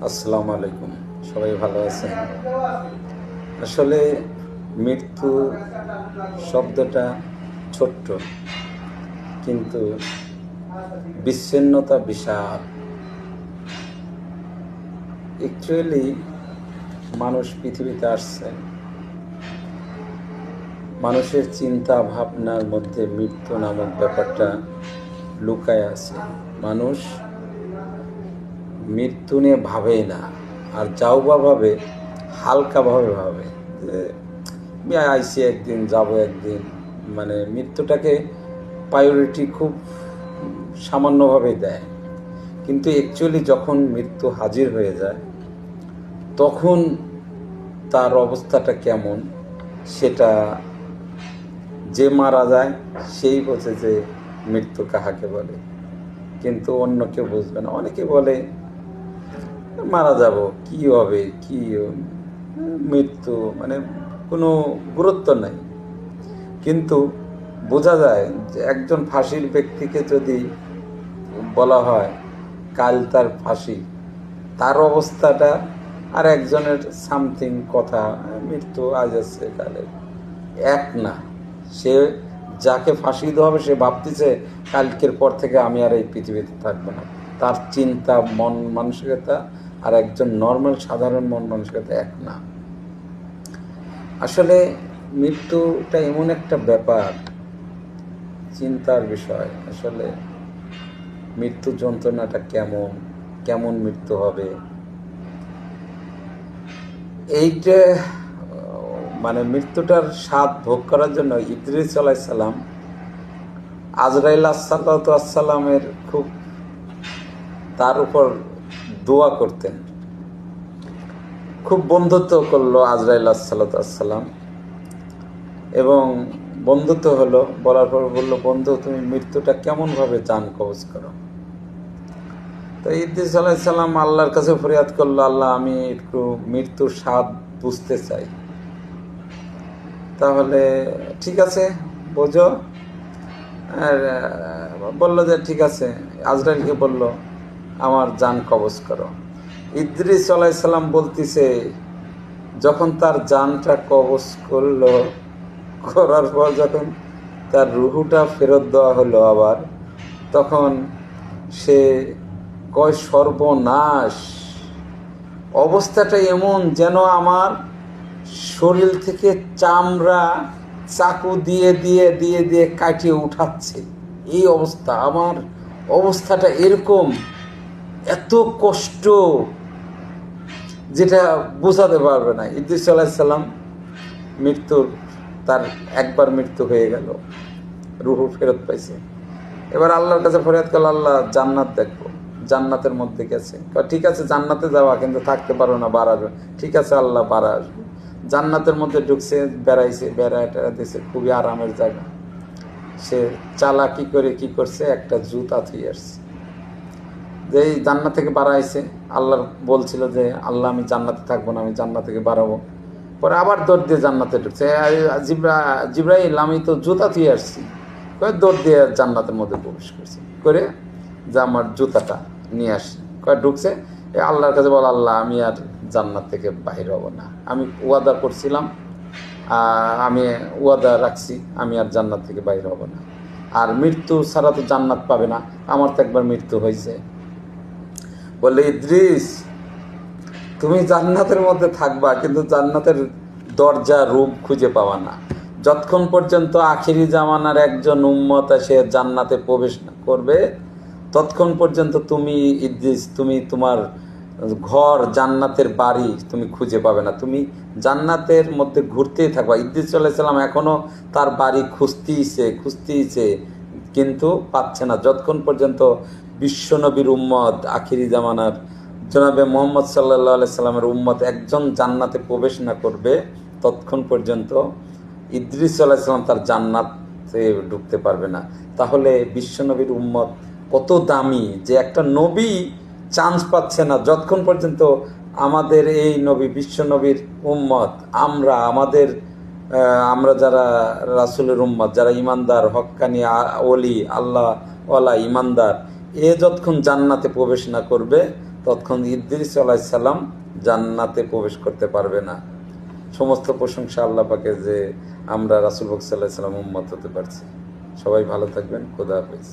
আসসালামু আলাইকুম। সবাই ভালো আছেন? আসলে মৃত্যু শব্দটা ছোট্ট, কিন্তু বিচ্ছিন্নতা বিশাল। অ্যাকচুয়ালি মানুষ পৃথিবীতে আসছে, মানুষের চিন্তা ভাবনার মধ্যে মৃত্যু নামক ব্যাপারটা লুকায় আছে। মানুষ মৃত্যু নিয়ে ভাবেই না, আর যাও বা ভাবে হালকাভাবে ভাবে যে আমি আইসি একদিন, যাব একদিন। মানে মৃত্যুটাকে প্রায়োরিটি খুব সামান্যভাবে দেয়। কিন্তু অ্যাকচুয়ালি যখন মৃত্যু হাজির হয়ে যায়, তখন তার অবস্থাটা কেমন সেটা যে মারা যায় সেই বোঝে যে মৃত্যু কাহাকে বলে, কিন্তু অন্য কেউ বুঝবে না। অনেকে বলে মারা যাব, কি হবে, কি মৃত্যু মানে কোনো গুরুত্ব নাই। কিন্তু বোঝা যায় যে একজন ফাঁসির ব্যক্তিকে যদি বলা হয় কাল তার ফাঁসি, তার অবস্থাটা আর একজনের সামথিং কথা মৃত্যু আজ আছে কালে এক না। সে যাকে ফাঁসি দেওয়া হবে সে ভাবতেছে কালকের পর থেকে আমি আর এই পৃথিবীতে থাকবো না। তার চিন্তা, মন মানসিকতা আর একজন নর্মাল সাধারণ মন মানসিকতা এক না। আসলে মৃত্যুটা এমন একটা ব্যাপার, চিন্তার বিষয়। আসলে মৃত্যু যন্ত্রণাটা কেমন, কেমন মৃত্যু হবে, এইটা মানে মৃত্যুটার স্বাদ ভোগ করার জন্য ইদ্রিস আলাইহিস সালাম আজরাইল আসসালামের খুব তার উপর দোয়া করতেন। খুব বন্ধুত্ব করলো আজরাইল আসসালাম, এবং বন্ধুত্ব হলো, বলার পর বললো, বন্ধু তুমি মৃত্যুটা কেমনভাবে জান কবজ করো। তো ইদ্রিস আলাইহিস সালাম আল্লাহর কাছে ফরিয়াদ করলো, আল্লাহ আমি একটু মৃত্যুর স্বাদ বুঝতে চাই। তাহলে ঠিক আছে, বোঝো। আর বললো যে ঠিক আছে, আজরাইলকে বলল আমার জান কবজ করো। ইদ্রিস আলাইহিস সালাম বলতেছে, যখন তার জানটা কবজ করলো, করার পর যখন তার রুহুটা ফেরত দেওয়া হলো আবার, তখন সে কয় সর্বনাশ, অবস্থাটা এমন যেন আমার শরীর থেকে চামড়া চাকু দিয়ে দিয়ে দিয়ে দিয়ে কাটিয়ে উঠাচ্ছে। এই অবস্থা, আমার অবস্থাটা এরকম, এত কষ্ট যেটা বোঝাতে পারবে না। ইদ্রিস আলাইহিস সালাম মৃত্যুর, তার একবার মৃত্যু হয়ে গেল, রুহু ফেরত পাইছে। এবার আল্লাহর কাছে ফরিয়াদ করল, আল্লাহ জান্নাত দেখবো। জান্নাতের মধ্যে গেছে, ঠিক আছে জান্নাতে যাওয়া, কিন্তু থাকতে পারো না, বাড়া আসবে। ঠিক আছে আল্লাহ, বাড়া আসবে। জান্নাতের মধ্যে ঢুকছে, বেড়াইছে, বেড়াইটা দিছে, খুবই আরামের জায়গা। সে চালাকি করে কি করছে, একটা জুতা থুয়ে আসছে। যে এই জান্নাত থেকে বাড়াইছে, আল্লাহ বলছিল যে আল্লাহ আমি জান্নাতে থাকবো না, আমি জান্নাত থেকে বাড়াবো। পরে আবার দৌড় দিয়ে জান্নাতে ঢুকছে। জিব্রাইল আমি তো জুতা থুয়ে আসছি। দৌড় দিয়ে জান্নাতের মধ্যে প্রবেশ করছে, করে যে আমার জুতাটা নিয়ে আসি। ঢুকছে, আল্লাহর কাছে বল, আল্লাহ আমি আর জান্নাত থেকে বাহির হব না, আমি ওয়াদা করছিলাম, আমি ওয়াদা রাখছি, আমি আর জান্নাত থেকে বাহির হব না। আর মৃত্যু ছাড়া তো জান্নাত পাবে না, আমার তো একবার মৃত্যু হয়েছে। বললে, ইদ্রিস তুমি জান্নাতের মধ্যে থাকবা, কিন্তু জান্নাতের দরজা রূপ খুঁজে পাওয়া না। যতক্ষণ পর্যন্ত আখিরি জামানার একজন উম্মত এসে জান্নাতে প্রবেশ না করবে, ততক্ষণ পর্যন্ত তুমি ইদ্রিস, তুমি তোমার ঘর, জান্নাতের বাড়ি তুমি খুঁজে পাবে না। তুমি জান্নাতের মধ্যে ঘুরতেই থাকবা। ইদ্রিস আলাইহিস সালাম এখনও তার বাড়ি খুঁজতেইছে, কিন্তু পাচ্ছে না, যতক্ষণ পর্যন্ত বিশ্বনবীর উম্মত, আখিরি জামানার জনাবে মোহাম্মদ সাল্লাল্লাহু আলাইহি সাল্লামের উম্মত একজন জান্নাতে প্রবেশ না করবে, ততক্ষণ পর্যন্ত ইদ্রিস আলাইহিস সালাম তার জান্নাতে ঢুকতে পারবে না। তাহলে বিশ্বনবীর উম্মত কত দামি, যে একটা নবী চান্স পাচ্ছে না যতক্ষণ পর্যন্ত আমাদের এই নবী, বিশ্বনবীর উম্মত, আমরা যারা রাসূলের উম্মত, যারা ইমানদার, হক্কানি ওলি, আল্লাহ ওয়ালা ইমানদার, যতক্ষণ জান্নাতে প্রবেশ না করবে, তৎক্ষণ ইদ্রিস আলাইহিস সালাম জান্নাতে প্রবেশ করতে পারবে না। সমস্ত প্রশংসা আল্লাহ পাকে যে আমরা রাসূল পাক সাল্লাল্লাহু আলাইহি ওয়াসাল্লাম উম্মত হতে পারছি। সবাই ভালো থাকবেন। খোদা হাফেজ।